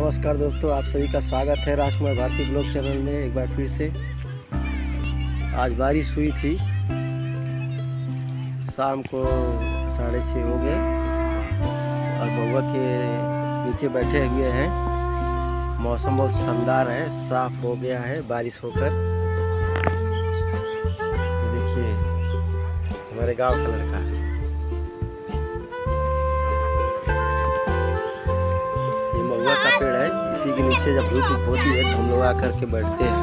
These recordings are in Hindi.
नमस्कार दोस्तों, आप सभी का स्वागत है राजकुमार भारती ब्लॉग चैनल में एक बार फिर से। आज बारिश हुई थी, शाम को 6:30 हो गए और महुआ के नीचे बैठे हुए हैं। मौसम बहुत शानदार है, साफ हो गया है बारिश होकर। देखिए हमारे गांव का लड़का का पेड़ है, इसी के नीचे जब धूप होती है तो हम लोग आकर के बैठते हैं।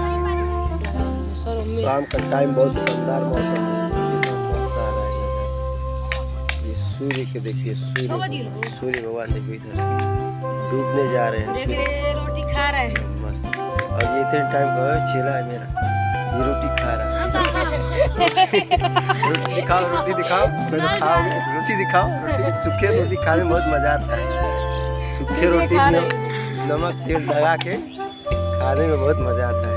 शाम का टाइम बहुत शानदार मौसम है। ये सूर्य के देखिए, सूर्य भगवान देखिए इधर से डूबने जा रहे हैं, रोटी खा रहे हैं मस्त। और ये इतने टाइम का चेला है मेरा, ये रोटी खा रहा है। रोटी दिखाओ, रोटी दिखाओ, खाओगे रोटी दिखाओ। रोटी सूखे रोटी खाने में बहुत मजा आता है। सूखे रोटी में नमक तेल लगा के खाने में बहुत मजा आता है।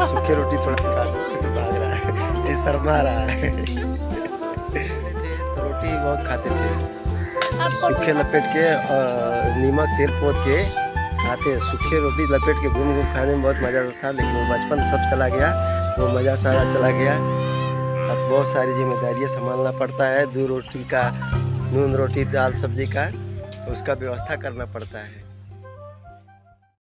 सूखे रोटी थोड़ा खा तो भाग रहा है, ये शर्मा रहा है। तो रोटी बहुत खाते थे, सूखे लपेट के नमक तेल पोत के खाते। सूखे रोटी लपेट के घूम घूम खाने में बहुत मजा आता था, लेकिन वो बचपन सब चला गया, वो मज़ा सारा चला गया। अब बहुत सारी जिम्मेदारियाँ संभालना पड़ता है। 2 रोटी का, नून रोटी दाल सब्जी का उसका व्यवस्था करना पड़ता है।